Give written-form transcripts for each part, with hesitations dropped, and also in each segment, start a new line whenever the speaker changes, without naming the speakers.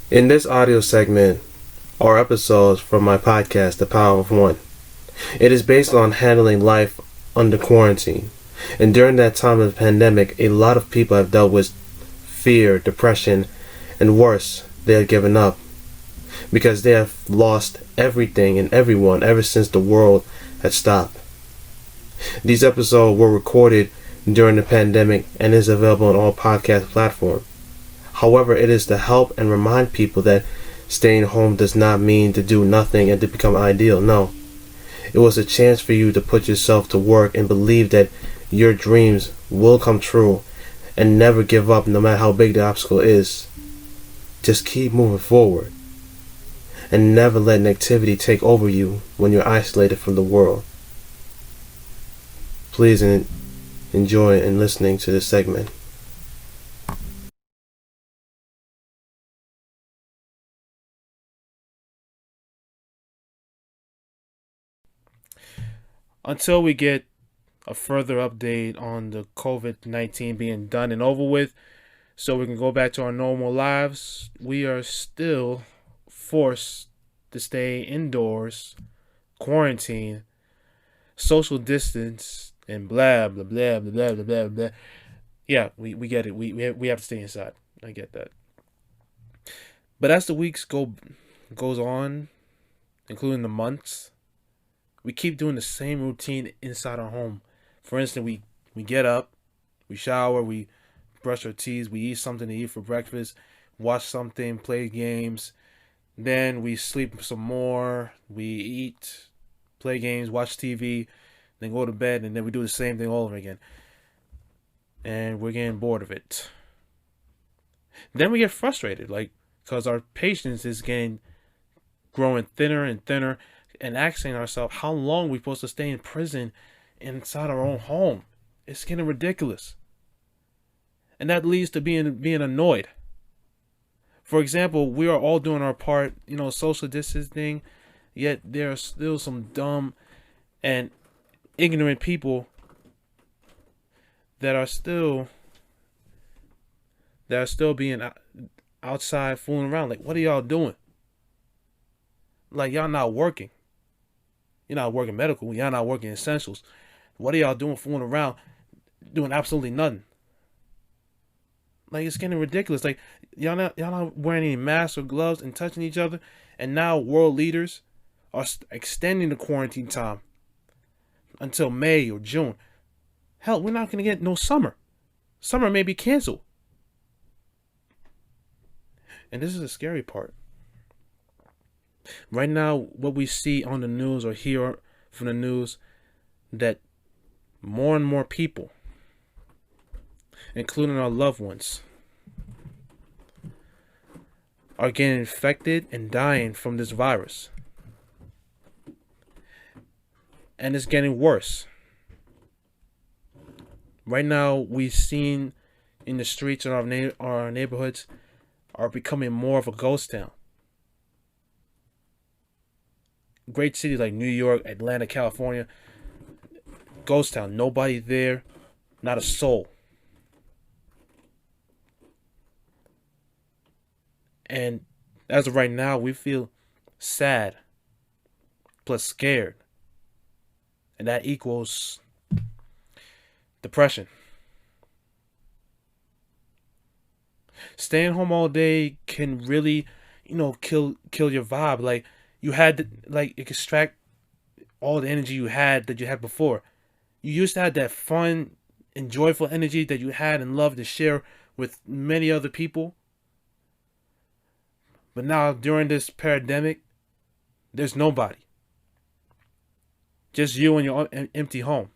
In this audio segment are episodes from my podcast, The Power of One. It is based on handling life under quarantine. And during that time of the pandemic, a lot of people have dealt with fear, depression, and worse, they have given up because they have lost everything and everyone ever since the world had stopped. These episodes were recorded during the pandemic and is available on all podcast platforms. However, it is to help and remind people that staying home does not mean to do nothing and to become ideal. No. It was a chance for you to put yourself to work and believe that your dreams will come true and never give up no matter how big the obstacle is. Just keep moving forward and never let negativity take over you when you're isolated from the world. Please enjoy and listening to this segment.
Until we get a further update on the COVID-19 being done and over with, so we can go back to our normal lives, we are still forced to stay indoors, quarantine, social distance, and blah, blah, blah, blah, blah, blah, blah, blah. Yeah, we get it. We have to stay inside. I get that. But as the weeks goes on, including the months, we keep doing the same routine inside our home. For instance, we get up, we shower, we brush our teeth, we eat something to eat for breakfast, watch something, play games, then we sleep some more, we eat, play games, watch TV, then go to bed, and then we do the same thing all over again. And we're getting bored of it. Then we get frustrated, because our patience is growing thinner and thinner, and asking ourselves how long we're supposed to stay in prison inside our own home. It's getting ridiculous. And that leads to being annoyed. For example, we are all doing our part, social distancing, yet there are still some dumb and ignorant people that are still being outside fooling around. Like, what are y'all doing? Like, y'all not working. You're not working medical. Y'all not working essentials. What are y'all doing fooling around, doing absolutely nothing? Like, it's getting ridiculous. Like, y'all not wearing any masks or gloves and touching each other. And now world leaders are extending the quarantine time until May or June. Hell, we're not going to get no summer. Summer may be canceled. And this is the scary part. Right now, what we see on the news or hear from the news, that more and more people, including our loved ones, are getting infected and dying from this virus. And it's getting worse. Right now, we've seen in the streets of our neighborhoods are becoming more of a ghost town. Great cities like New York, Atlanta, California, ghost town. Nobody there, not a soul. And as of right now, we feel sad plus scared. And that equals depression. Staying home all day can really, kill your vibe. Like, you had to, extract all the energy you had that you had before. You used to have that fun and joyful energy that you had and loved to share with many other people. But now, during this pandemic, there's nobody. Just you and your empty home.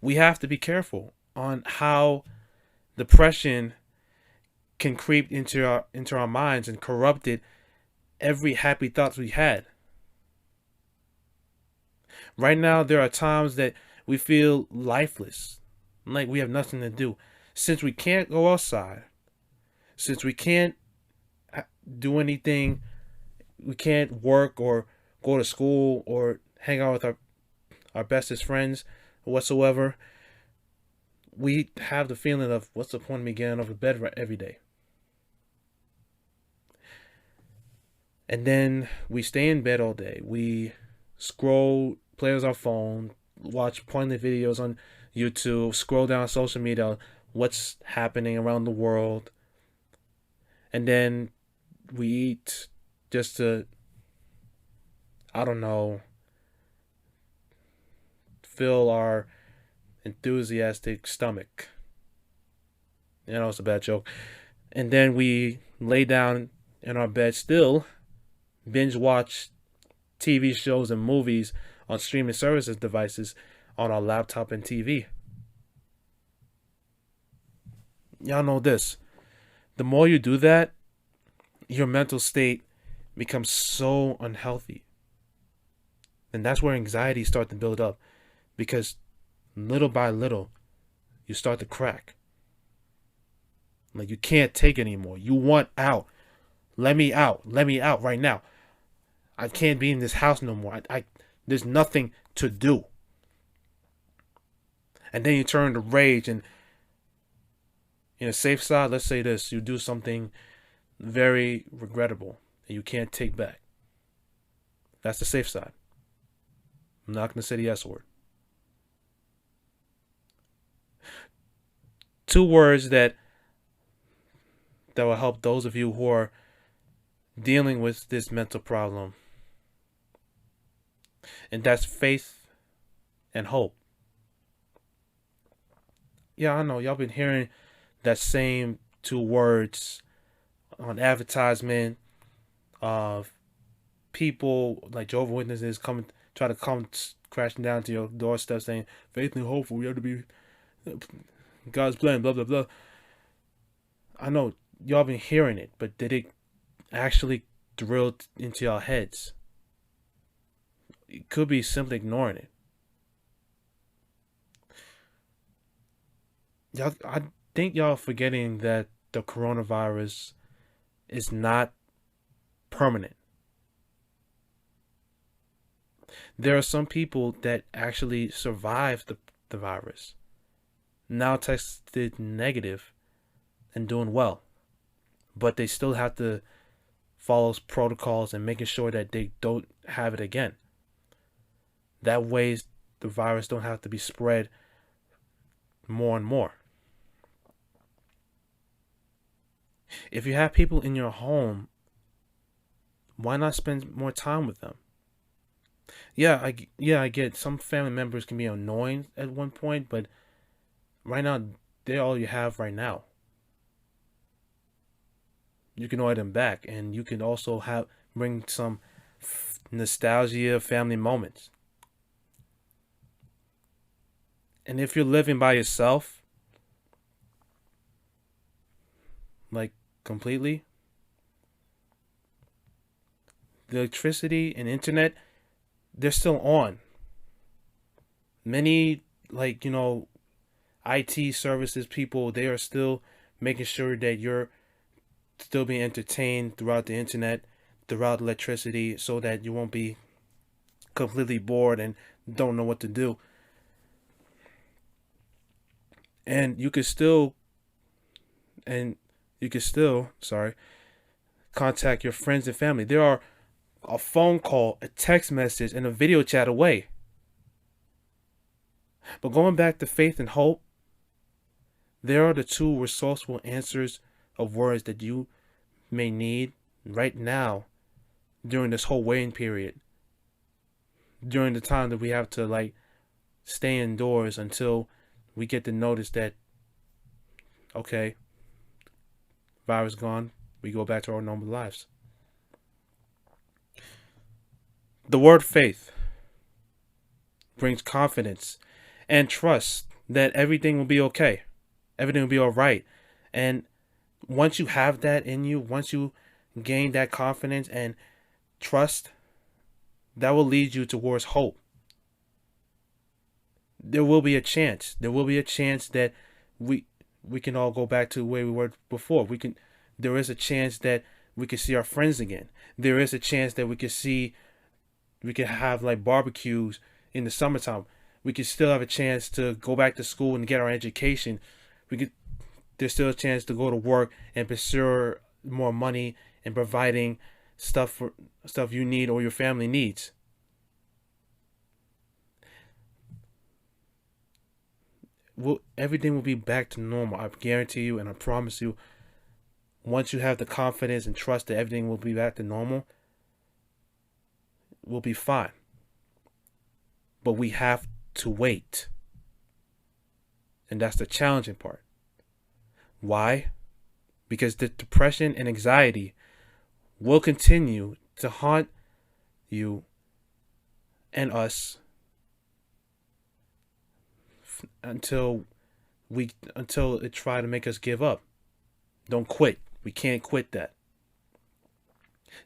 We have to be careful on how depression can creep into our minds and corrupted every happy thoughts we had. Right now, there are times that we feel lifeless, like we have nothing to do. Since we can't go outside, since we can't do anything, we can't work or go to school or hang out with our bestest friends whatsoever, we have the feeling of, what's the point of me getting out of bed every day? And then we stay in bed all day. We scroll, play on our phone, watch pointless videos on YouTube, scroll down social media, what's happening around the world. And then we eat just to, I don't know, fill our enthusiastic stomach. You know, it's a bad joke. And then we lay down in our bed still, binge watch TV shows and movies on streaming services devices on our laptop and TV. Y'all know this. The more you do that, your mental state becomes so unhealthy. And that's where anxiety starts to build up. Because little by little, you start to crack. Like you can't take anymore. You want out. Let me out. Let me out right now. I can't be in this house no more. There's nothing to do. And then you turn to rage, and in a safe side, let's say this, you do something very regrettable that you can't take back. That's the safe side. I'm not going to say the S word. 2 words that will help those of you who are dealing with this mental problem. And that's faith and hope. Yeah, I know y'all been hearing that same 2 words on advertisement of people like Jehovah's Witnesses try to come crashing down to your doorstep saying faith and hope, we have to be God's plan, blah blah blah. I know y'all been hearing it, but did it actually drill into y'all heads? It could be simply ignoring it. I think y'all forgetting that the coronavirus is not permanent. There are some people that actually survived the virus, now tested negative and doing well, but they still have to follow protocols and making sure that they don't have it again. That way the virus don't have to be spread more and more. If you have people in your home, why not spend more time with them? I get some family members can be annoying at one point, but right now they're all you have right now. You can annoy them back, and you can also bring some nostalgia, family moments. And if you're living by yourself, like completely, the electricity and internet, they're still on. Many, IT services people, they are still making sure that you're still being entertained throughout the internet, throughout electricity, so that you won't be completely bored and don't know what to do. And you could still contact your friends and family. There are a phone call, a text message, and a video chat away. But going back to faith and hope, there are the 2 resourceful answers of words that you may need right now during this whole waiting period. During the time that we have to stay indoors until we get the notice that, okay, virus gone, we go back to our normal lives. The word faith brings confidence and trust that everything will be okay. Everything will be all right. And once you have that in you, once you gain that confidence and trust, that will lead you towards hope. There will be a chance. There will be a chance that we can all go back to where we were before. There is a chance that we can see our friends again. There is a chance that we can have barbecues in the summertime. We can still have a chance to go back to school and get our education. There's still a chance to go to work and pursue more money and providing stuff you need or your family needs. Everything will be back to normal. I guarantee you, and I promise you. Once you have the confidence and trust that everything will be back to normal, we'll be fine. But we have to wait. And that's the challenging part. Why? Because the depression and anxiety will continue to haunt you and us until it try to make us give up. Don't quit. We can't quit that.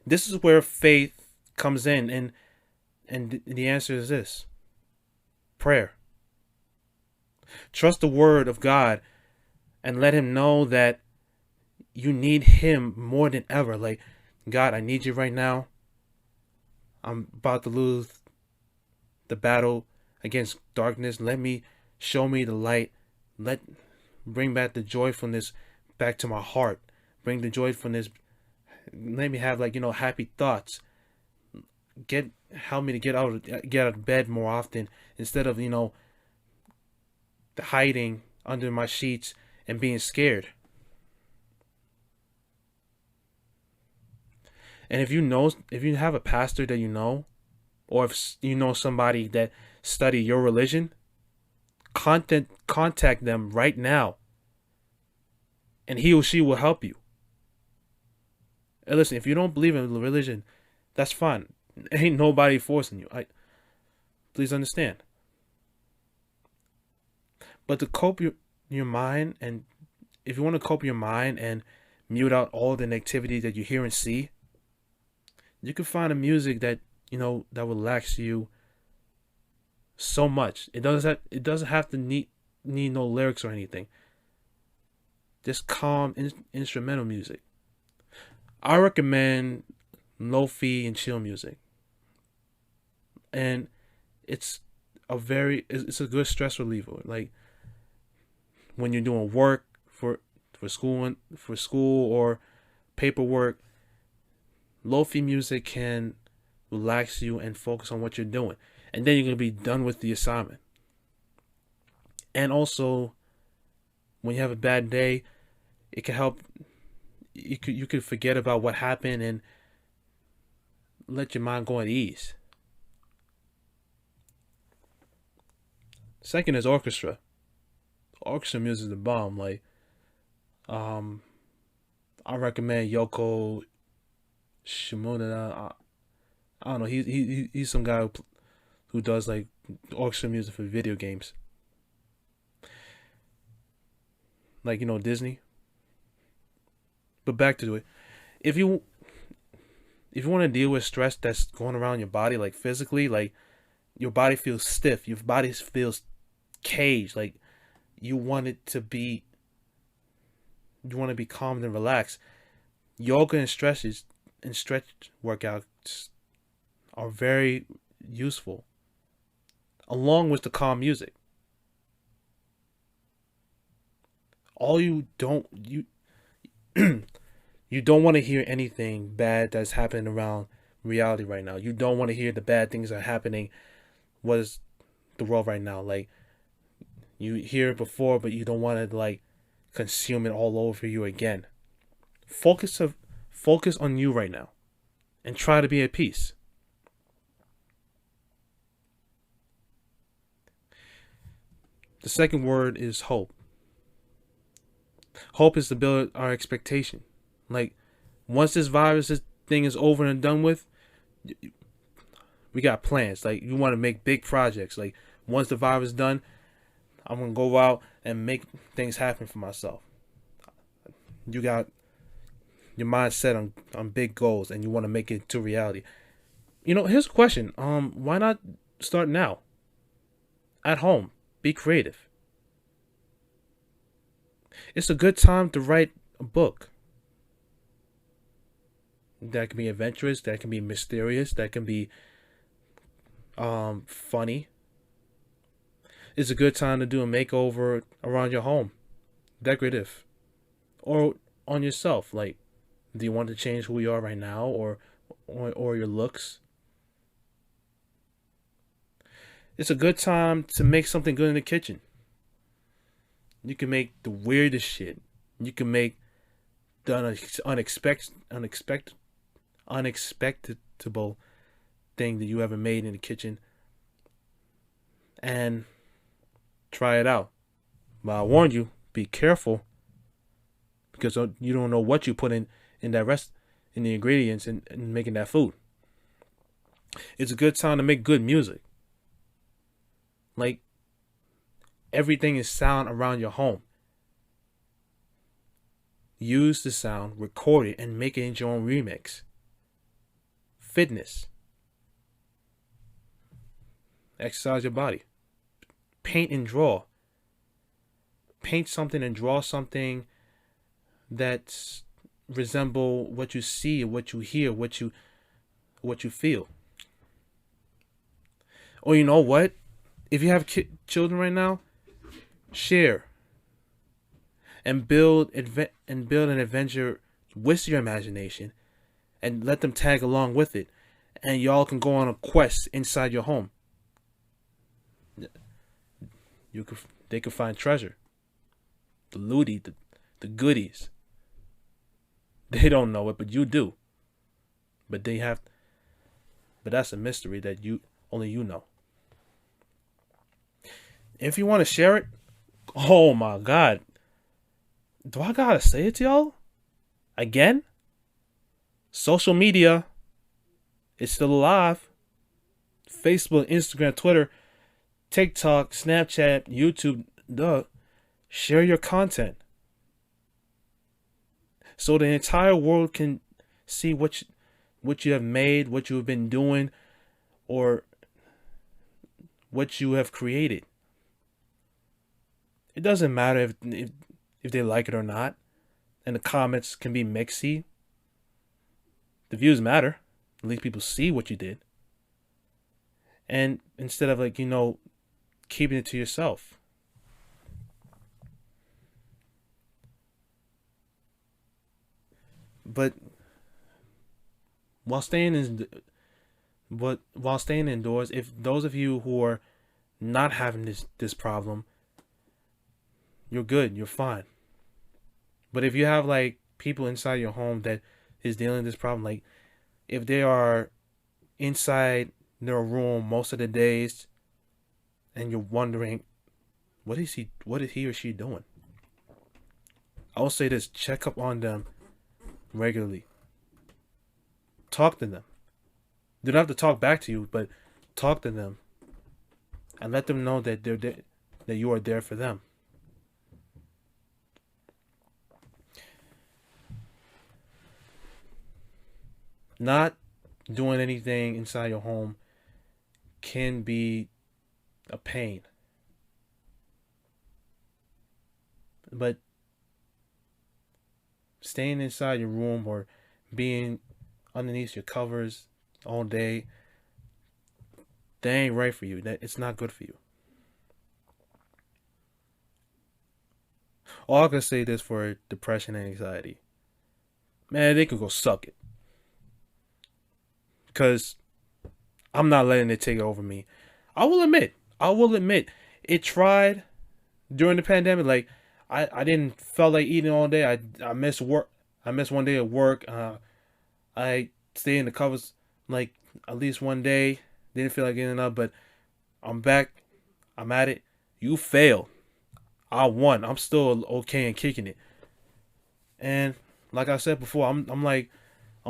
This is where faith comes in, and the answer is this: prayer. Trust the word of God and let him know that you need him more than ever. Like, God, I need you right now. I'm about to lose the battle against darkness. Show me the light. Bring back the joyfulness back to my heart. Bring the joyfulness. Let me have happy thoughts. Help me to get out of bed more often instead of hiding under my sheets and being scared. And if you have a pastor that you know, or if you know somebody that study your religion, contact them right now, and he or she will help you. And listen, if you don't believe in religion, that's fine. Ain't nobody forcing you. Please understand. But to cope your mind, and if you want to cope your mind and mute out all the negativity that you hear and see, you can find a music that that relax you so much. It doesn't have to need no lyrics or anything. Just calm instrumental music. I recommend lo-fi and chill music, and it's a good stress reliever. Like when you're doing work for school or paperwork, lo-fi music can relax you and focus on what you're doing, and then you're gonna be done with the assignment. And also, when you have a bad day, it can help. You could forget about what happened and let your mind go at ease. Second is orchestra. Orchestra music is the bomb. Like, I recommend Yoko Shimomura. I don't know. He's some guy who does like orchestra music for video games. Like Disney. But back to it. If you want to deal with stress that's going around your body, like physically, like your body feels stiff, your body feels caged, like you want to be calm and relaxed. Yoga and stretch workouts are very useful, along with the calm music. You don't want to hear anything bad that's happening around reality right now. You don't want to hear the bad things that are happening. What is the world right now? Like, you hear it before, but you don't want to consume it all over you again. Focus on you right now, and try to be at peace. The second word is hope. Hope is to build our expectation. Like, once this thing is over and done with, we got plans. Like, you want to make big projects. Like, once the virus is done, I'm going to go out and make things happen for myself. You got your mind set on big goals, and you want to make it to reality. Here's a question. Why not start now? At home. Be creative. It's a good time to write a book. That can be adventurous, that can be mysterious, that can be funny. It's a good time to do a makeover around your home. Decorative. Or on yourself. Like, do you want to change who you are right now? Or or your looks. It's a good time to make something good in the kitchen. You can make the weirdest shit. You can make the unexpectable thing that you ever made in the kitchen and try it out. But I warn you, be careful because you don't know what you put in that rest in the ingredients in making that food. It's a good time to make good music. Like everything is sound around your home. Use the sound, record it, and make it into your own remix. Fitness. Exercise your body. Paint and draw. Paint something and draw something that resemble what you see, what you hear, what you feel. Or you know what? If you have children right now, share and build an adventure with your imagination, and let them tag along with it, and y'all can go on a quest inside your home. They could find treasure, the looty, the goodies. They don't know it, but you do. But that's a mystery that only you know. If you want to share it, oh my God. Do I gotta say it to y'all? Again? Social media is still alive. Facebook, Instagram, Twitter, TikTok, Snapchat, YouTube, share your content. So the entire world can see what you have made, what you have been doing, or what you have created. It doesn't matter if they like it or not, and the comments can be mixy. The views matter. At least people see what you did. And instead of keeping it to yourself. But while staying indoors, if those of you who are not having this problem, you're good, you're fine. But if you have people inside your home that is dealing with this problem, if they are inside their room most of the days and you're wondering what is he or she doing, I will say this: check up on them regularly. Talk to them. They don't have to talk back to you, but talk to them and let them know that that you are there for them. Not doing anything inside your home can be a pain. But staying inside your room or being underneath your covers all day, that ain't right for you. It's not good for you. All I can say this for depression and anxiety. Man, they could go suck it. Because I'm not letting it take over me. I will admit, it tried during the pandemic. I didn't felt like eating all day. I missed work. I missed one day at work. I stayed in the covers at least one day. Didn't feel like getting up, but I'm back. I'm at it. You failed. I won. I'm still okay and kicking it. And like I said before, I'm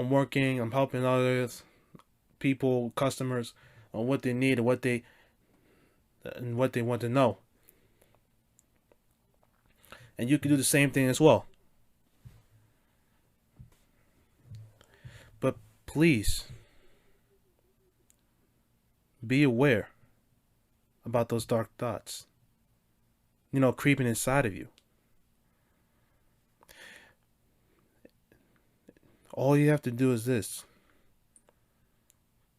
working. I'm helping others, people, customers, on what they need and what they want to know. And you can do the same thing as well. But please be aware about those dark thoughts, creeping inside of you. All you have to do is this: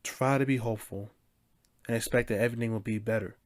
try to be hopeful and expect that everything will be better.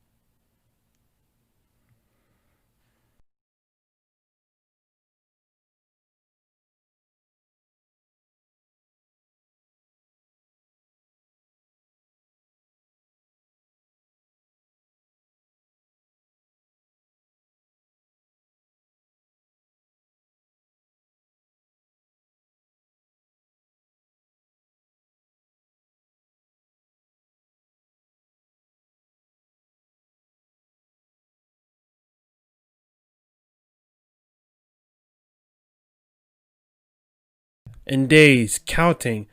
and days counting,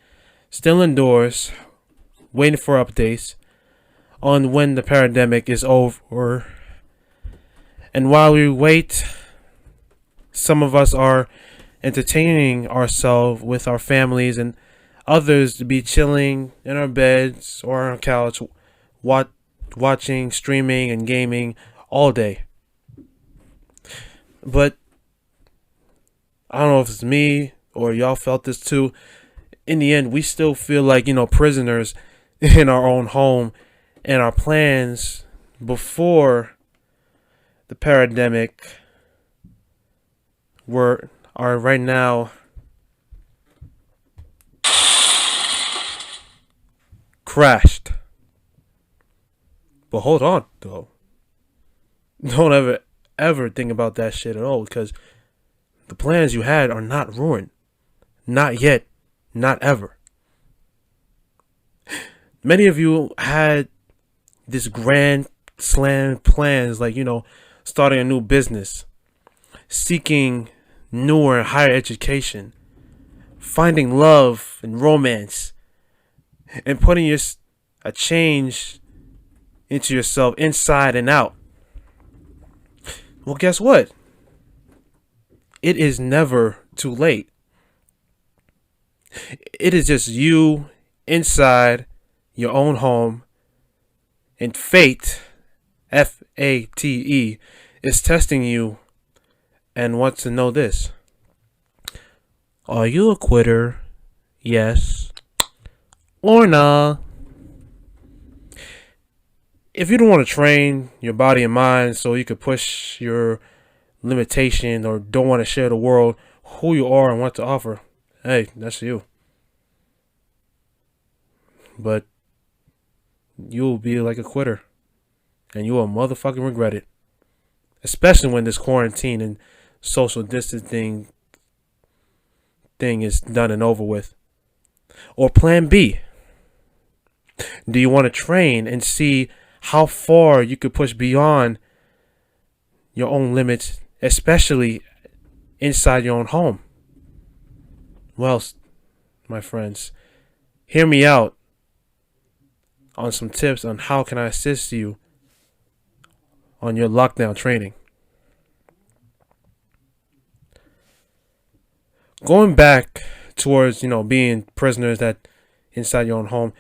still indoors, waiting for updates on when the pandemic is over. And while we wait, some of us are entertaining ourselves with our families, and others to be chilling in our beds or on our couch, watching, streaming, and gaming all day. But I don't know if it's me or y'all felt this too. In the end, we still feel like, prisoners in our own home, and our plans before the pandemic are right now crashed. But hold on, though. Don't ever think about that shit at all, because the plans you had are not ruined. Not yet. Not ever. Many of you had this grand slam plans, like, starting a new business, seeking newer and higher education, finding love and romance, and putting a change into yourself inside and out. Well, guess what? It is never too late. It is just you inside your own home, and fate, Fate, is testing you and wants to know this. Are you a quitter? Yes or nah? If you don't want to train your body and mind so you could push your limitation, or don't want to share the world who you are and what to offer, hey, that's you. But you'll be like a quitter, and you will motherfucking regret it. Especially when this quarantine and social distancing thing is done and over with. Or plan B. Do you want to train and see how far you could push beyond your own limits, especially inside your own home? Well, my friends, hear me out on some tips on how can I assist you on your lockdown training. Going back towards, being prisoners that inside your own home,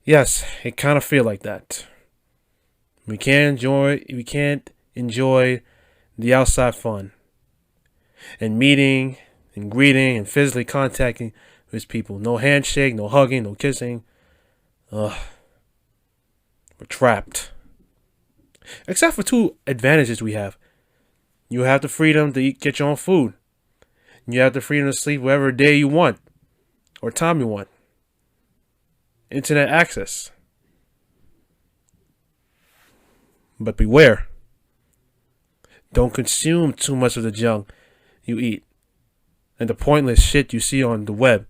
yes, it kind of feel like that. We can't enjoy the outside fun and meeting and greeting and physically contacting with people. No handshake, no hugging, no kissing. We're trapped. Except for two advantages we have. You have the freedom to get your own food. You have the freedom to sleep whatever day you want or time you want. Internet access. But beware. Don't consume too much of the junk you eat and the pointless shit you see on the web,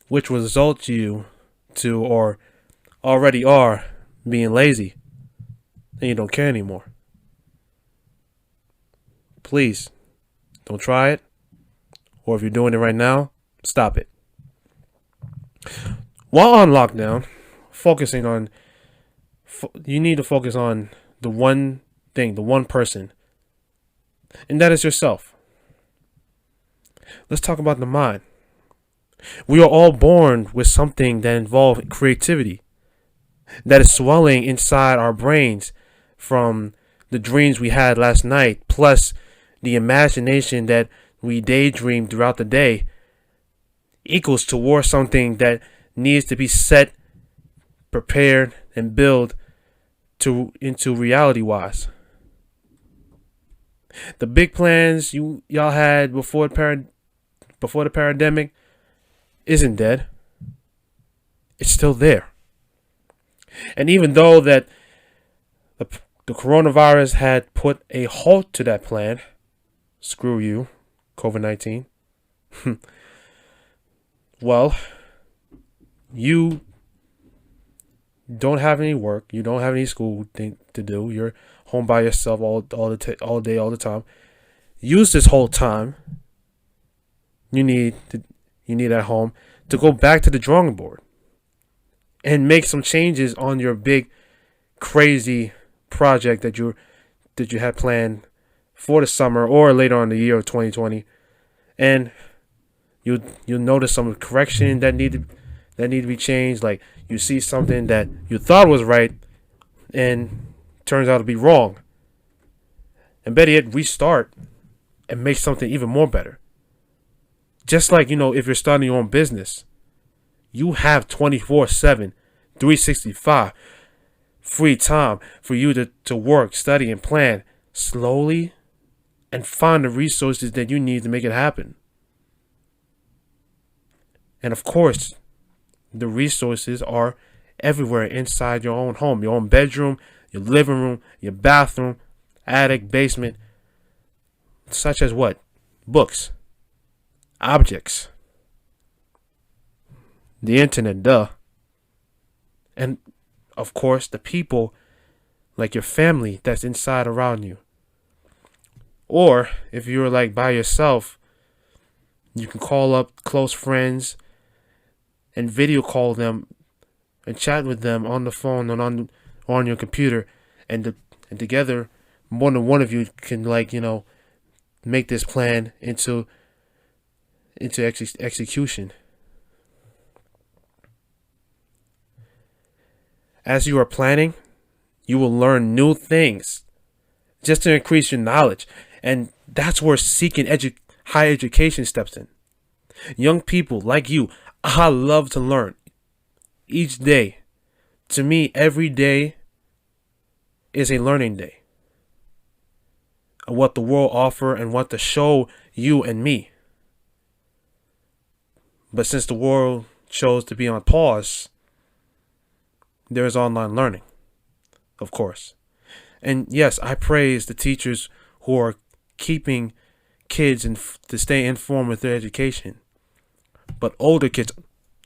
which will result you to, or already are, being lazy, and you don't care anymore. Please, don't try it, or if you're doing it right now, stop it. While on lockdown, you need to focus on the one thing, the one person, and that is yourself. Let's talk about the mind. We are all born with something that involves creativity, that is swelling inside our brains from the dreams we had last night, plus the imagination that we daydream throughout the day, equals towards something that needs to be set, prepared, and built into reality wise. The big plans y'all had before the pandemic isn't dead. It's still there. And even though that the coronavirus had put a halt to that plan, screw you, COVID-19. Well, you don't have any work. You don't have any school thing to do. You're home by yourself all day, all the time. Use this whole time. You need to you need at home to go back to the drawing board and make some changes on your big crazy project that you had planned for the summer or later on in the year of 2020, and you'll notice some correction that need to be changed. Like you see something that you thought was right and turns out to be wrong, and better yet, restart and make something even more better. Just like, if you're starting your own business, you have 24/7, 365 free time for you to work, study, and plan slowly and find the resources that you need to make it happen. And of course, the resources are everywhere inside your own home, your own bedroom, your living room, your bathroom, attic, basement, such as what? Books, objects, the internet, duh. And of course, the people like your family that's inside around you. Or if you're like by yourself, you can call up close friends and video call them and chat with them on the phone and on your computer, and together more than one of you can make this plan into execution. As you are planning, you will learn new things just to increase your knowledge, and that's where seeking higher education steps in. Young people like you, I love to learn each day. To me, every day is a learning day of what the world offers and what to show you and me. But since the world chose to be on pause, there is online learning, of course. And yes, I praise the teachers who are keeping kids to stay informed with their education. But older kids,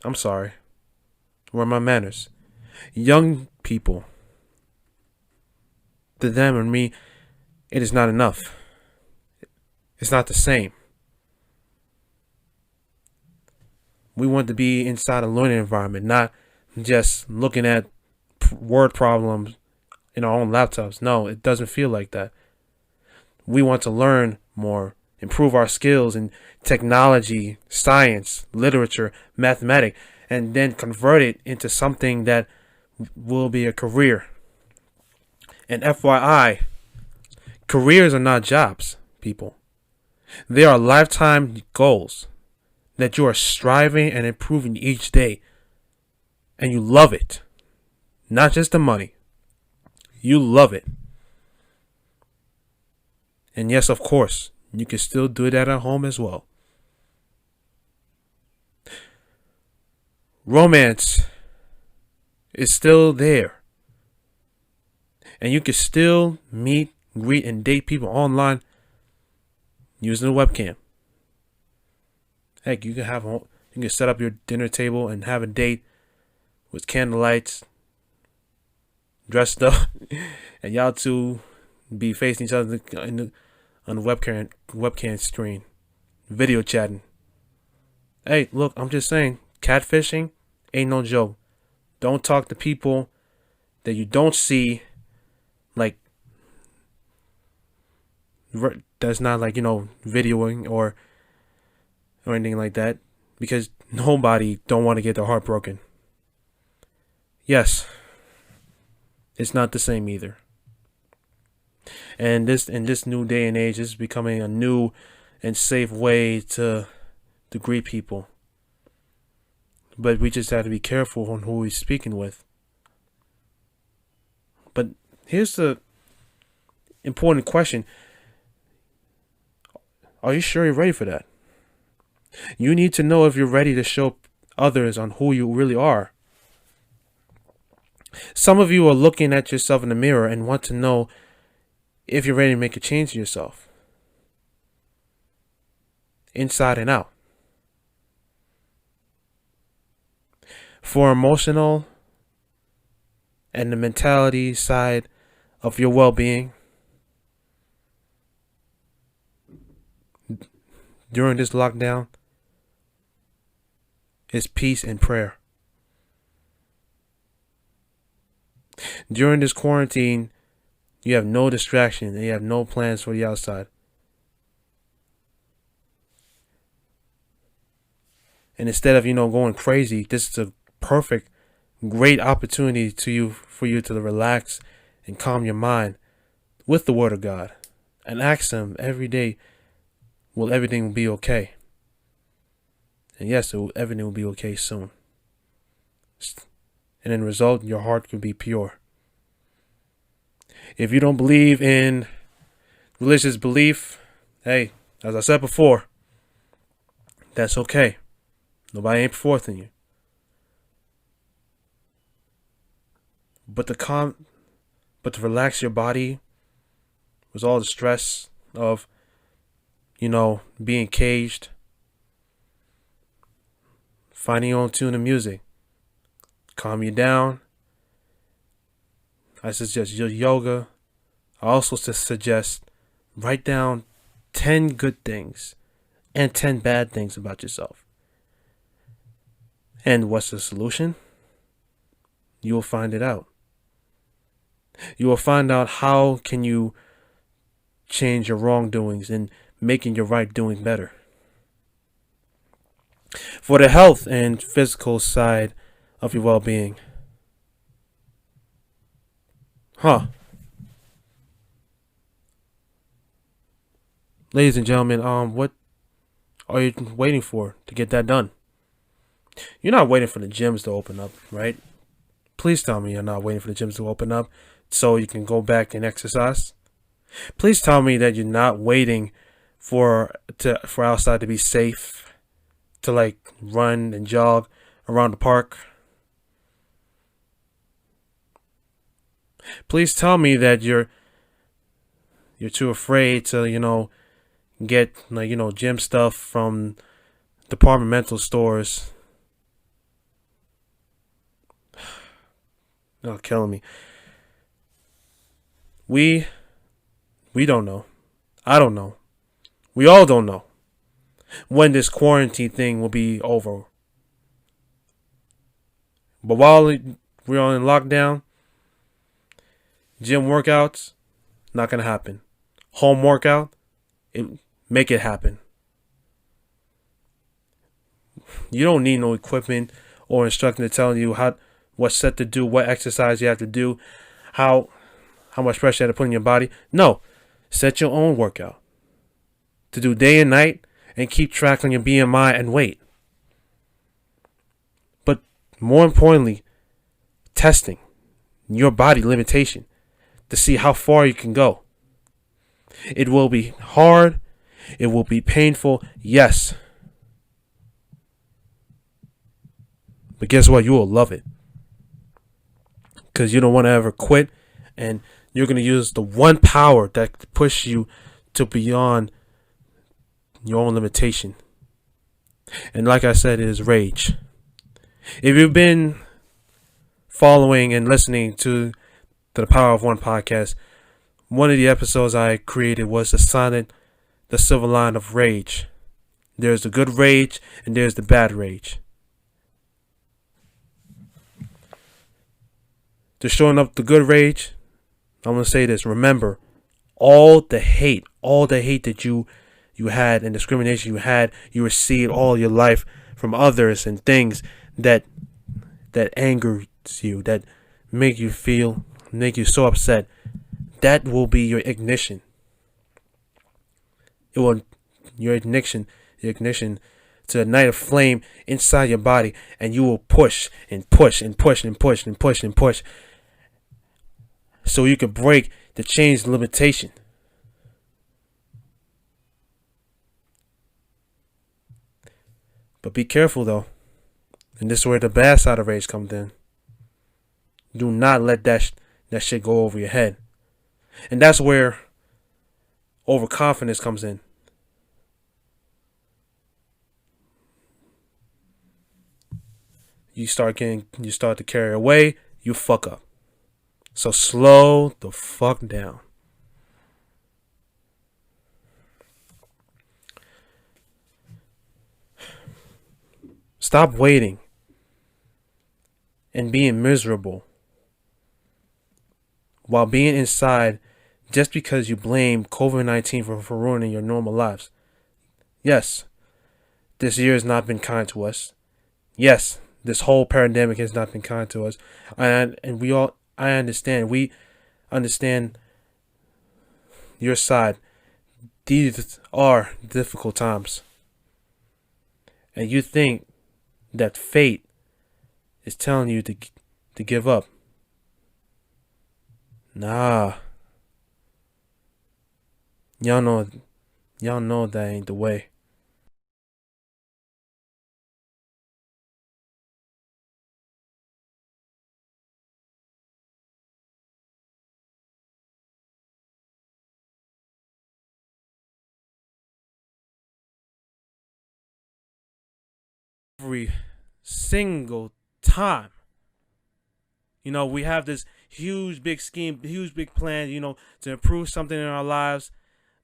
I'm sorry, where are my manners? Young people, to them and me, it is not enough. It's not the same. We want to be inside a learning environment, not just looking at word problems in our own laptops. No, it doesn't feel like that. We want to learn more, improve our skills in technology, science, literature, mathematics, and then convert it into something that will be a career. And FYI, careers are not jobs, people. They are lifetime goals that you are striving and improving each day. And you love it. Not just the money. You love it. And yes, of course, you can still do that at home as well. Romance is still there. And you can still meet, greet, and date people online using a webcam. Heck, you can set up your dinner table and have a date with candlelights, dressed up, and y'all two be facing each other on the webcam screen, video chatting. Hey, look, I'm just saying, catfishing ain't no joke. Don't talk to people that you don't see, like, that's not like, videoing or anything like that, because nobody don't want to get their heart broken. Yes, it's not the same either. And in this new day and age, this is becoming a new and safe way to greet people. But we just have to be careful on who we're speaking with. But here's the important question. Are you sure you're ready for that? You need to know if you're ready to show others on who you really are. Some of you are looking at yourself in the mirror and want to know if you're ready to make a change to yourself, inside and out. For emotional and the mentality side of your well-being, during this lockdown, is peace and prayer. During this quarantine, you have no distraction and you have no plans for the outside. And instead of, going crazy, this is a perfect, great opportunity for you to relax and calm your mind with the Word of God. And ask Him every day, will everything be okay? And yes, everything will be okay soon. And in result, your heart can be pure. If you don't believe in religious belief, hey, as I said before, that's okay. Nobody ain't forcing you. But to relax your body with all the stress of, being caged, finding your own tune of music, calm you down. I suggest your yoga. I also suggest write down 10 good things and 10 bad things about yourself. And what's the solution? You will find it out. You will find out how can you change your wrongdoings and making your right doing better. For the health and physical side of your well-being. Ladies and gentlemen, what are you waiting for to get that done? You're not waiting for the gyms to open up, right? Please tell me you're not waiting for the gyms to open up so you can go back and exercise. Please tell me that you're not waiting for outside to be safe, to run and jog around the park. Please tell me that you're too afraid to, get gym stuff from departmental stores. Oh, killing me. We don't know. I don't know. We all don't know when this quarantine thing will be over. But while we're all in lockdown, gym workouts, not going to happen. Home workout, make it happen. You don't need no equipment or instructor telling you what set to do, what exercise you have to do, how much pressure you have to put in your body. No, set your own workout to do day and night and keep track on your BMI and weight. But more importantly, testing your body limitation to see how far you can go. It will be hard. It will be painful. Yes. But guess what? You will love it. Because you don't want to ever quit. And you're going to use the one power that push you to beyond your own limitation. And like I said, it is rage. If you've been following and listening to the Power of One podcast, one of the episodes I created was the silver line of rage. There's the good rage and there's the bad rage. To showing up the good rage, I'm going to say this. Remember, all the hate that you had and discrimination you received all your life from others and things that angers you, that make you so upset, that will be your ignition. Your ignition to ignite a flame inside your body, and you will push and push and push and push and push and push, so you can break the chains of limitation. But be careful though, and this is where the bad side of rage comes in. Do not let that shit go over your head, and that's where overconfidence comes in. You start to carry away, you fuck up. So slow the fuck down. Stop waiting and being miserable while being inside just because you blame COVID-19 for ruining your normal lives. Yes, this year has not been kind to us. Yes, this whole pandemic has not been kind to us. And I understand. We understand your side. These are difficult times. And you think that fate is telling you to give up. Nah. Y'all know that ain't the way. Every single time. We have this huge big scheme, huge big plan, to improve something in our lives,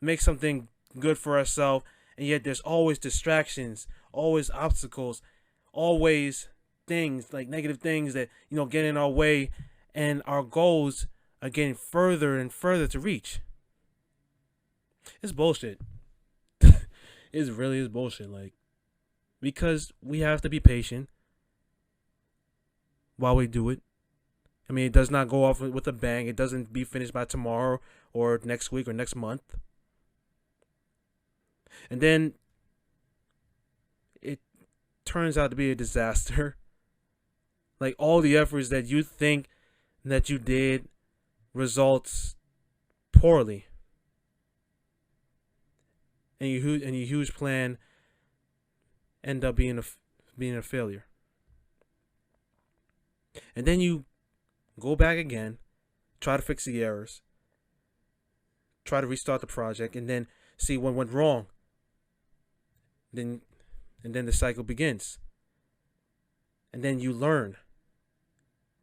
make something good for ourselves, and yet there's always distractions, always obstacles, always things like negative things that get in our way, and our goals are getting further and further to reach. It's bullshit. It really is bullshit. Because we have to be patient while we do it. I mean, it does not go off with a bang. It doesn't be finished by tomorrow or next week or next month. And then it turns out to be a disaster. Like all the efforts that you think that you did results poorly. And your huge plan end up being a failure. And then you go back again, try to fix the errors, try to restart the project, and then see what went wrong. And then the cycle begins. And then you learn.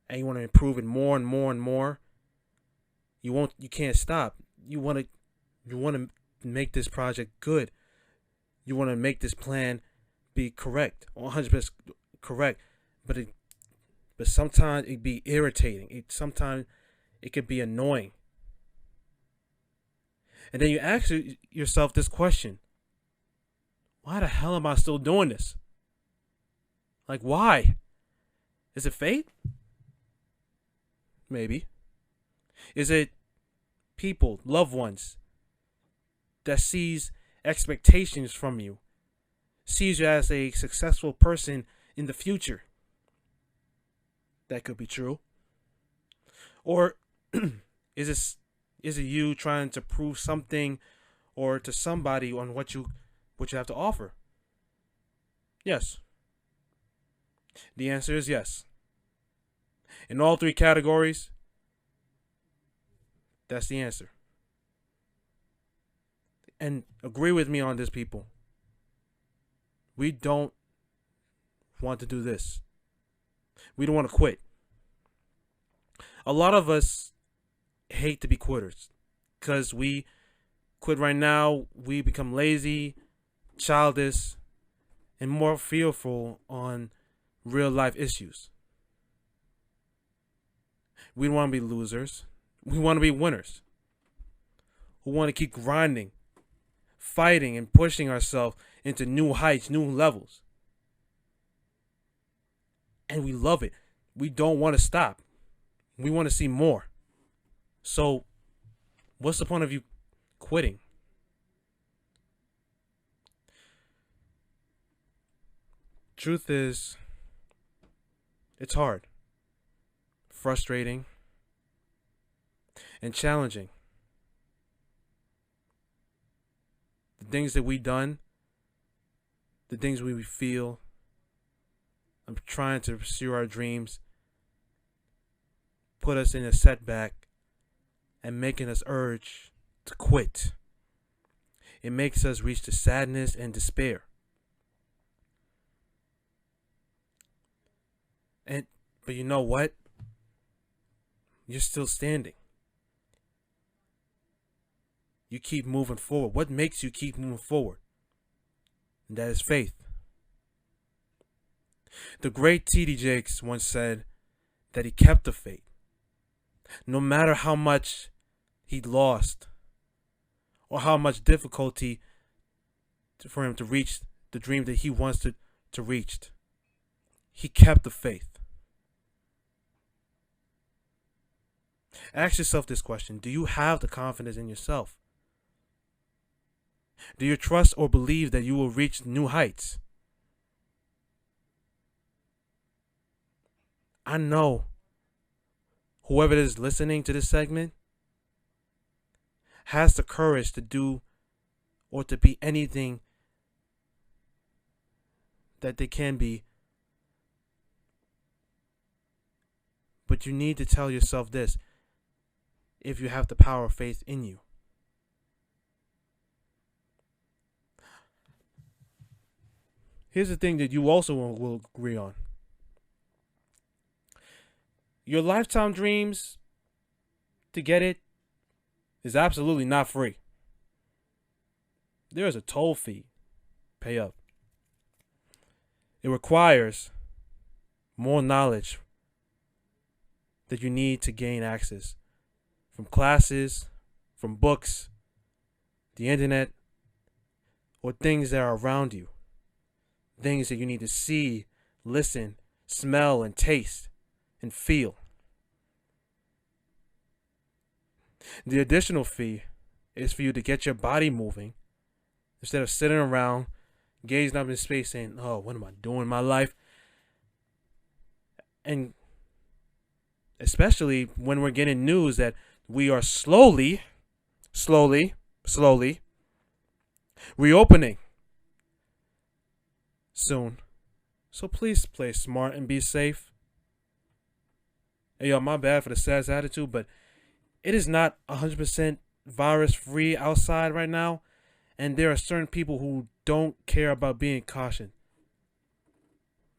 And you want to improve it more and more and more. You can't stop. You want to make this project good. You want to make this plan be correct, 100% correct. But sometimes it be irritating. Sometimes it could be annoying. And then you ask yourself this question: why the hell am I still doing this? Like, why? Is it fate? Maybe. Is it people, loved ones, that sees expectations from you, sees you as a successful person in the future? That could be true. Or is it you trying to prove something or to somebody on what you have to offer? Yes. The answer is yes. In all three categories, that's the answer. And agree with me on this, people. We don't want to do this. We don't want to quit. A lot of us hate to be quitters because we quit right now. We become lazy, childish, and more fearful on real life issues. We don't want to be losers. We want to be winners who want to keep grinding, fighting, and pushing ourselves into new heights, new levels. And we love it. We don't want to stop. We want to see more. So, what's the point of you quitting? Truth is, it's hard, frustrating, and challenging. The things that we've done, the things we feel, I'm trying to pursue our dreams, put us in a setback and making us urge to quit. It makes us reach to sadness and despair. But you know what? You're still standing. You keep moving forward. What makes you keep moving forward? And that is faith. The great T.D. Jakes once said that he kept the faith, no matter how much he lost or how much difficulty for him to reach the dream that he wants to reach. He kept the faith. Ask yourself this question: do you have the confidence in yourself? Do you trust or believe that you will reach new heights? I know whoever is listening to this segment has the courage to do or to be anything that they can be. But you need to tell yourself this: if you have the power of faith in you. Here's the thing that you also will agree on. Your lifetime dreams, to get it, is absolutely not free. There is a toll fee. Pay up. It requires more knowledge that you need to gain access from classes, from books, the internet, or things that are around you. Things that you need to see, listen, smell, and taste, and feel. The additional fee is for you to get your body moving instead of sitting around, gazing up in space saying, oh, what am I doing in my life? And especially when we're getting news that we are slowly reopening soon. So please play smart and be safe. Hey, yo, my bad for the sad attitude, but it is not 100% virus free outside right now. And there are certain people who don't care about being cautioned.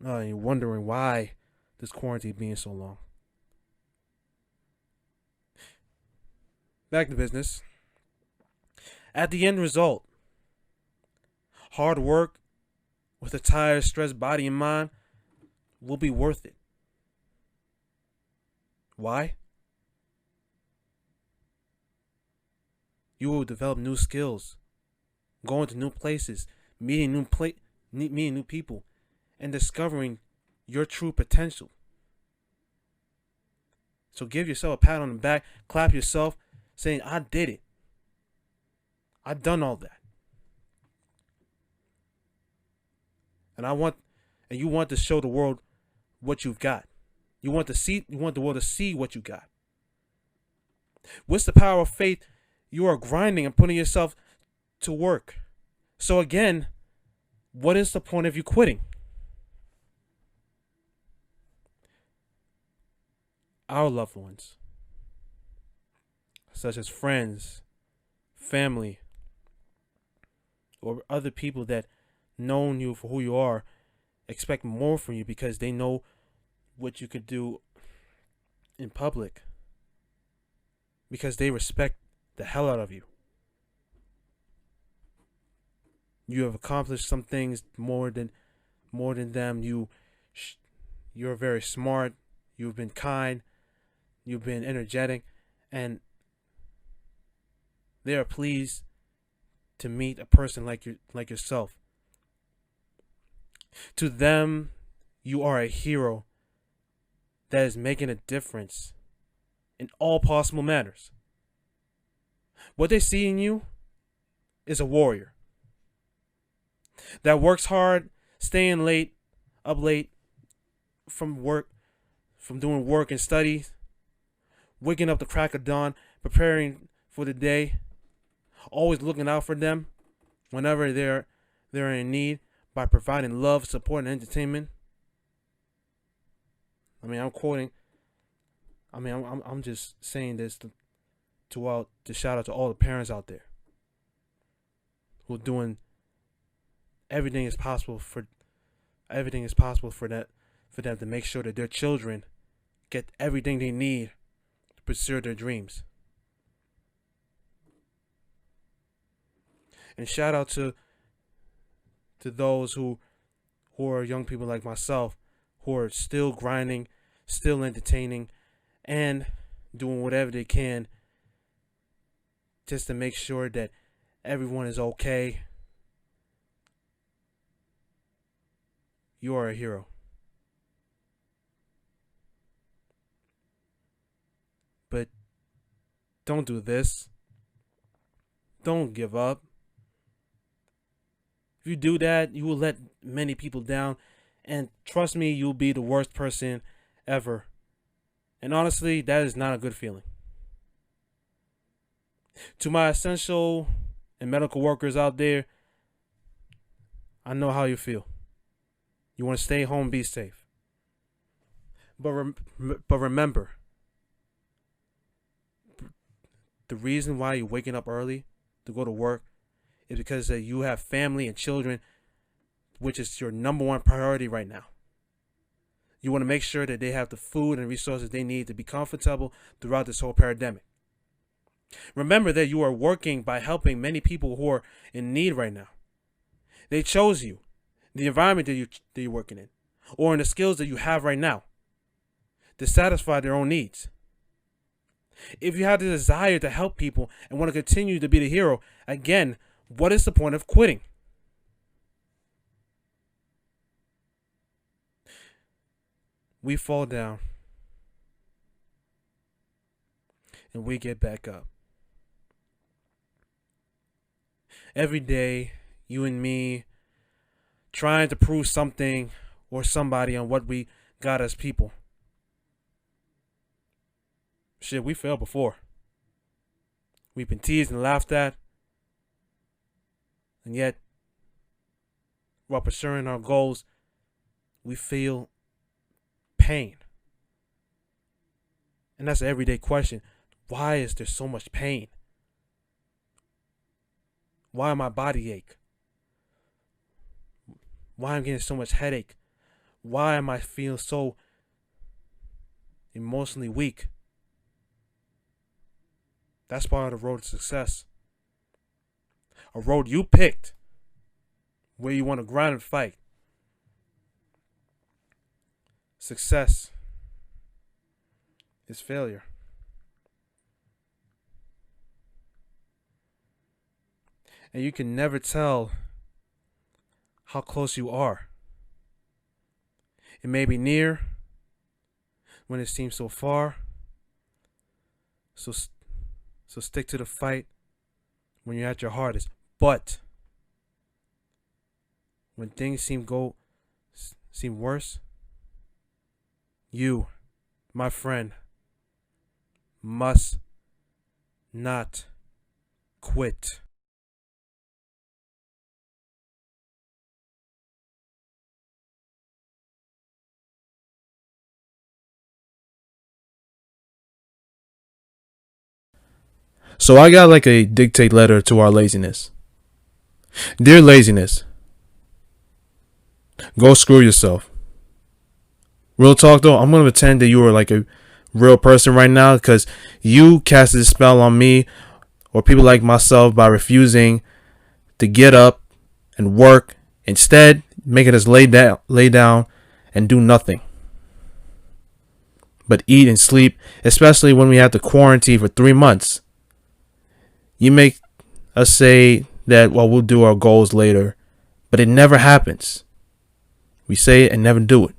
You're wondering why this quarantine being so long. Back to business. At the end result, hard work with a tired, stressed body and mind will be worth it. Why? You will develop new skills, going to new places, meeting new people, and discovering your true potential. So give yourself a pat on the back, clap yourself, saying, I did it. I've done all that. And you want to show the world what you've got. You want the world to see what you got. What's the power of faith? You are grinding and putting yourself to work. So again, what is the point of you quitting? Our loved ones, such as friends, family, or other people that known you for who you are, expect more from you because they know what you could do in public, because they respect the hell out of you. You have accomplished some things more than them. You're very smart. You've been kind. You've been energetic, and they are pleased to meet a person like yourself. To them, you are a hero that is making a difference in all possible matters. What they see in you is a warrior that works hard, staying up late from doing work and studies, waking up the crack of dawn, preparing for the day, always looking out for them whenever they're in need by providing love, support, and entertainment. I'm just saying this to shout out to all the parents out there who are doing everything is possible for them to make sure that their children get everything they need to pursue their dreams. And shout out to those who are young people like myself who are still grinding, still entertaining, and doing whatever they can just to make sure that everyone is okay. You are a hero. But don't do this. Don't give up. If you do that, you will let many people down. And trust me, you'll be the worst person ever. And honestly, that is not a good feeling. To my essential and medical workers out there, I know how you feel. You want to stay home, be safe. But remember, the reason why you're waking up early to go to work is because you have family and children, which is your number one priority right now. You want to make sure that they have the food and resources they need to be comfortable throughout this whole pandemic. Remember that you are working by helping many people who are in need right now. They chose you, the environment that you're working in, or in the skills that you have right now to satisfy their own needs. If you have the desire to help people and want to continue to be the hero, again, what is the point of quitting? We fall down and we get back up. Every day, you and me trying to prove something or somebody on what we got as people. Shit, we failed before. We've been teased and laughed at. And yet, while pursuing our goals, we feel pain. And that's an everyday question. Why is there so much pain? Why am my body ache? Why I'm getting so much headache? Why am I feeling so emotionally weak? That's part of the road to success. A road you picked, where you want to grind and fight. Success is failure. And you can never tell how close you are. It may be near when it seems so far. So stick to the fight when you're at your hardest. But when things seem worse, you, my friend, must not quit.
So I got like a dictate letter to our laziness. Dear laziness, go screw yourself. Real talk though, I'm going to pretend that you are like a real person right now because you casted a spell on me or people like myself by refusing to get up and work, instead making us lay down and do nothing but eat and sleep, especially when we have to quarantine for 3 months. You make us say that, well, we'll do our goals later, but it never happens. We say it and never do it.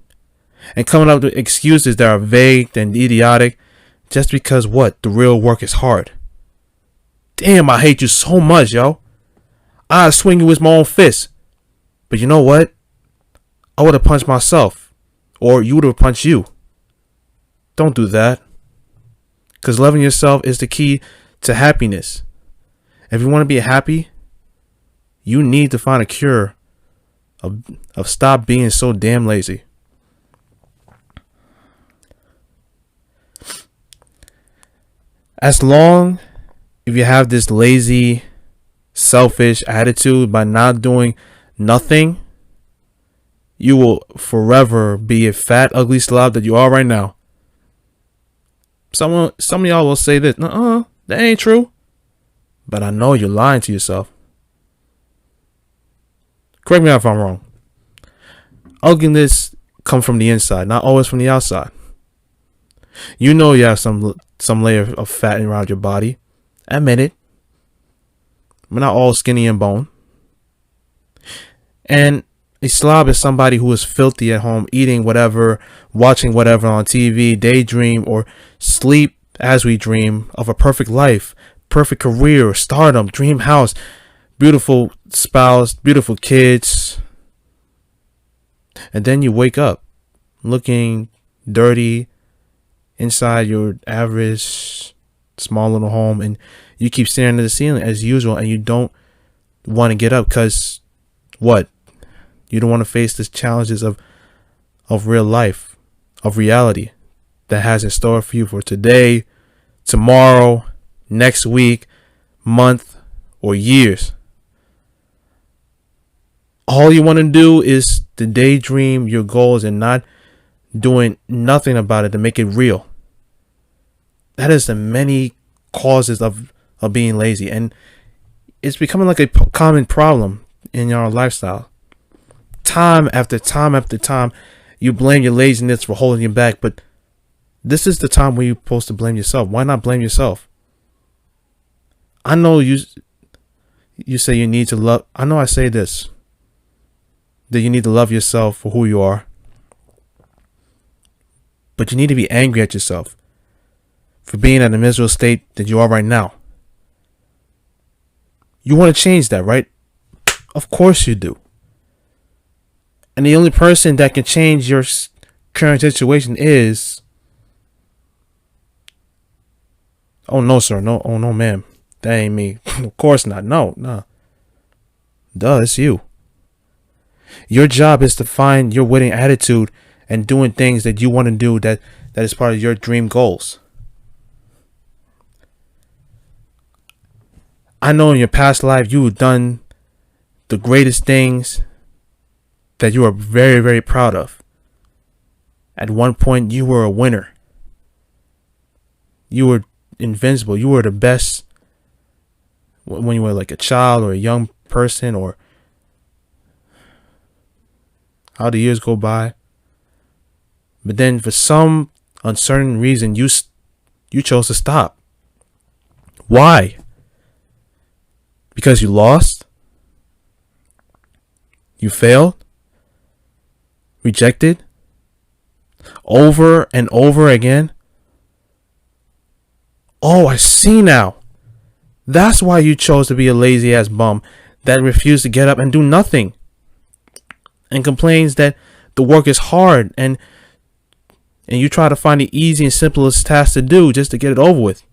And coming up with excuses that are vague and idiotic just because what? The real work is hard. Damn, I hate you so much, yo. I'd swing you with my own fist. But you know what? I would have punched myself. Or you would have punched you. Don't do that. Because loving yourself is the key to happiness. If you want to be happy, you need to find a cure of stop being so damn lazy. As long if you have this lazy, selfish attitude by not doing nothing, you will forever be a fat, ugly slob that you are right now. Some of y'all will say this, that ain't true. But I know you're lying to yourself. Correct me if I'm wrong. Ugliness
come from the inside, not always from the outside. You know you have some layer of fat around your body. Admit it. We're not all skinny and bone. And a slob is somebody who is filthy at home, eating whatever, watching whatever on TV, daydream or sleep as we dream of a perfect life, perfect career, stardom, dream house, beautiful spouse, beautiful kids. And then you wake up looking dirty inside your average small little home, and you keep staring at the ceiling as usual, and you don't want to get up because what? You don't want to face the challenges of real life, of reality that has in store for you for today, tomorrow, next week, month, or years. All you want to do is to daydream your goals and not doing nothing about it to make it real. That is the many causes of being lazy, and it's becoming like a common problem in your lifestyle. Time after time after time, you blame your laziness for holding you back, but this is the time when you're supposed to blame yourself. Why not blame yourself? I know you say you need to love. I know I say this, that you need to love yourself for who you are, but you need to be angry at yourself for being at the miserable state that you are right now. You want to change that, right? Of course you do. And the only person that can change your current situation is... Oh, no, sir. No, oh, no, ma'am. That ain't me. Of course not. No. Duh, it's you. Your job is to find your winning attitude and doing things that you want to do that is part of your dream goals. I know in your past life you've done the greatest things that you are very, very proud of. At one point, you were a winner. You were invincible. You were the best when you were like a child or a young person, or how the years go by. But then for some uncertain reason, you chose to stop. Why? Because you lost? You failed? Rejected? Over and over again? Oh, I see now. That's why you chose to be a lazy ass bum that refused to get up and do nothing, and complains that the work is hard, and you try to find the easy and simplest task to do just to get it over with.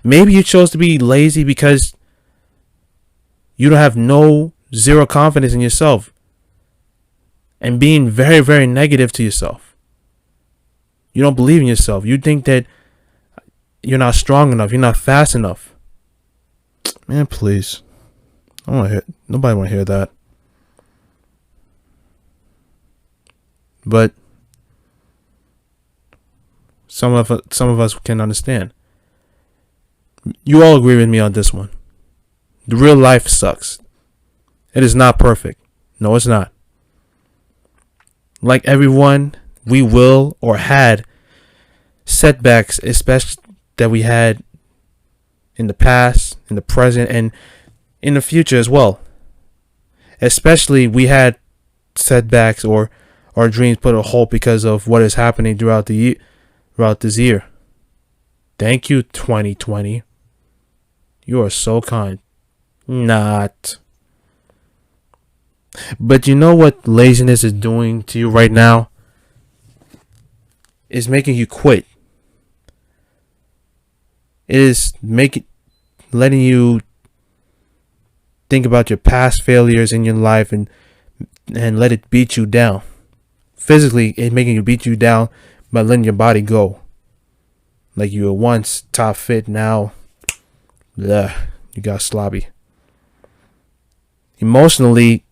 Maybe you chose to be lazy because you don't have zero confidence in yourself, and being very, very negative to yourself. You don't believe in yourself. You think that you're not strong enough. You're not fast enough. Man, please. Nobody want to hear that. But some of us can understand. You all agree with me on this one. The real life sucks. It is not perfect. No, it's not. Like everyone, we will or had setbacks, especially that we had in the past, in the present, and in the future as well. Especially we had setbacks or our dreams put a halt because of what is happening throughout this year. Thank you, 2020. You are so kind. Not. But you know what laziness is doing to you right now? It's making you quit. It is letting you think about your past failures in your life and let it beat you down. Physically, it's making you beat you down by letting your body go. Like you were once top fit, now you got slobby. Emotionally,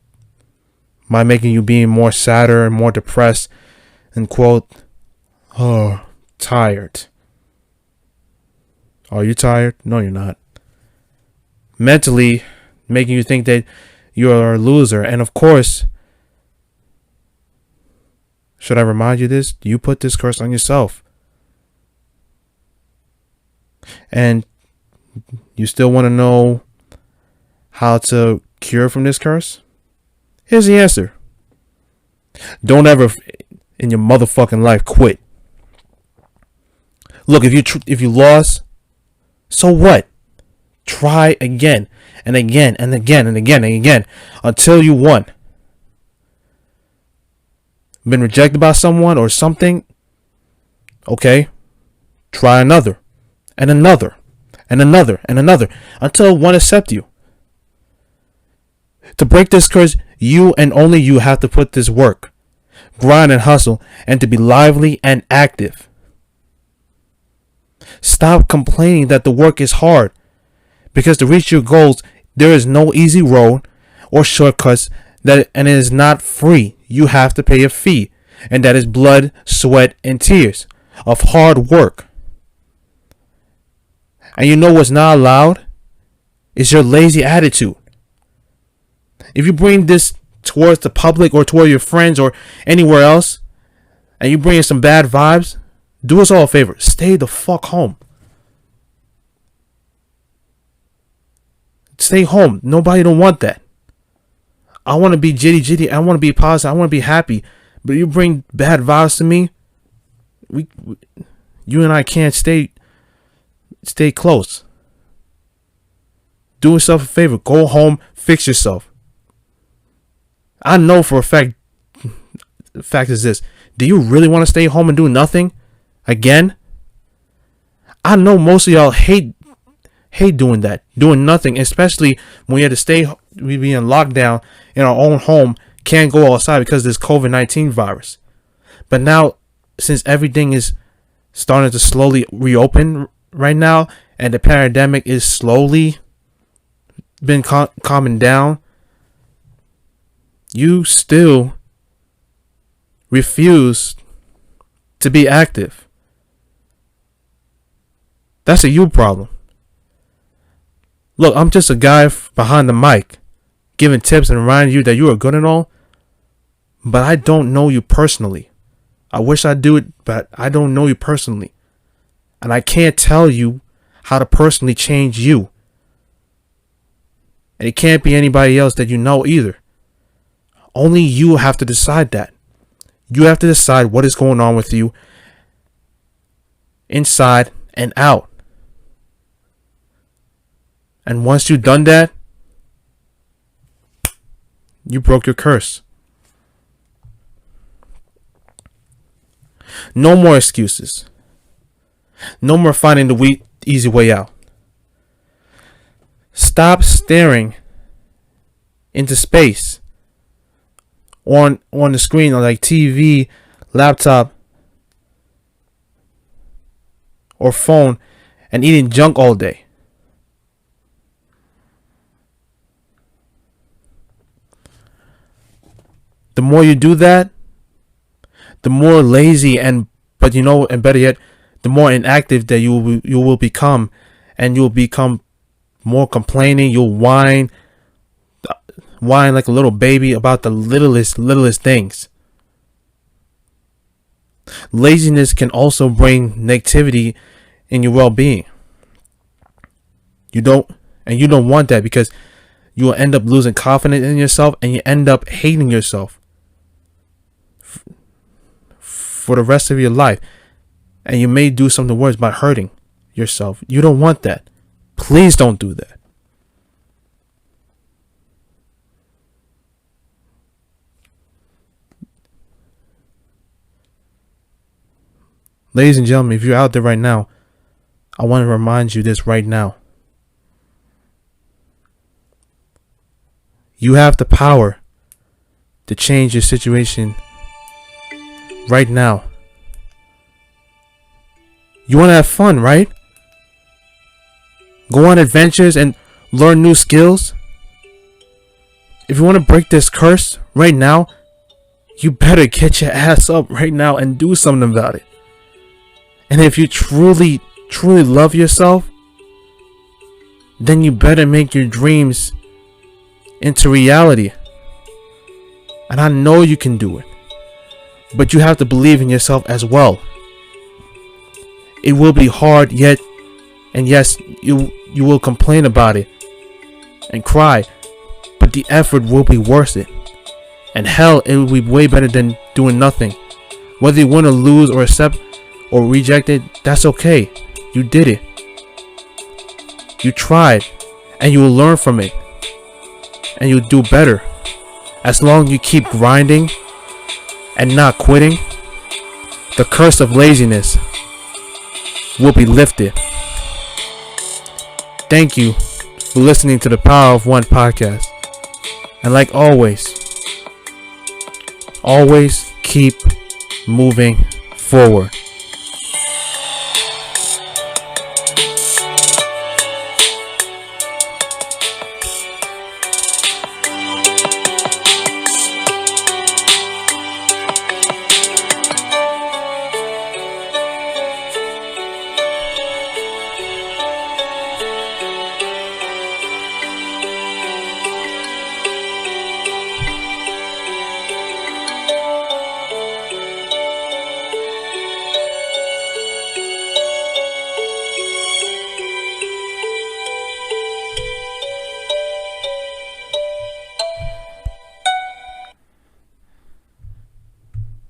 by making you being more sadder and more depressed and quote, oh, tired. Are you tired? No, you're not. Mentally, making you think that you're a loser. And of course, Should I remind you this? You put this curse on yourself. And you still want to know how to cure from this curse? Here's the answer. Don't ever in your motherfucking life quit. Look, if you lost, so what? Try again and again and again and again and again until you won. Been rejected by someone or something? Okay. Try another and another and another and another until one accepts you. To break this curse, you and only you have to put this work, grind and hustle, and to be lively and active. Stop complaining that the work is hard, because to reach your goals, there is no easy road or shortcuts, and it is not free. You have to pay a fee, and that is blood, sweat, and tears of hard work. And you know what's not allowed? It's your lazy attitude. If you bring this towards the public or toward your friends or anywhere else, and you bring in some bad vibes, do us all a favor. Stay the fuck home. Stay home. Nobody don't want that. I want to be jitty. I want to be positive. I want to be happy. But you bring bad vibes to me, you and I can't stay close. Do yourself a favor. Go home. Fix yourself. I know for a fact. The fact is this: do you really want to stay home and do nothing again? I know most of y'all hate doing that, doing nothing, especially when you have to we be in lockdown in our own home, can't go outside because of this COVID-19 virus. But now, since everything is starting to slowly reopen right now, and the pandemic is slowly been calming down, you still refuse to be active. That's a you problem. Look, I'm just a guy behind the mic, giving tips and reminding you that you are good and all, but I don't know you personally. I wish I do it, but I don't know you personally. And I can't tell you how to personally change you. And it can't be anybody else that you know either. Only you have to decide that. You have to decide what is going on with you inside and out. And once you've done that, you broke your curse. No more excuses. No more finding the easy way out. Stop staring into space on the screen, on like TV, laptop, or phone, and eating junk all day. The more you do that, the more lazy and better yet, the more inactive that you will become, and you will become more complaining. You'll whine like a little baby about the littlest things. Laziness can also bring negativity in your well-being. You don't want that, because you will end up losing confidence in yourself, and you end up hating yourself for the rest of your life. And you may do something worse by hurting yourself. You don't want that. Please don't do that. Ladies and gentlemen, if you're out there right now, I want to remind you this right now. You have the power to change your situation right now. You want to have fun, right? Go on adventures and learn new skills. If you want to break this curse right now, you better get your ass up right now and do something about it. And if you truly love yourself, then you better make your dreams into reality. And I know you can do it. but you have to believe in yourself as well. It will be hard, and yes, you will complain about it and cry, but the effort will be worth it. And hell, it will be way better than doing nothing. Whether you want to lose or accept or reject it, that's okay. You did it. You tried, and you will learn from it, and you'll do better. As long as you keep grinding and not quitting, the curse of laziness will be lifted. Thank you for listening to the Power of One podcast. And like always keep moving forward.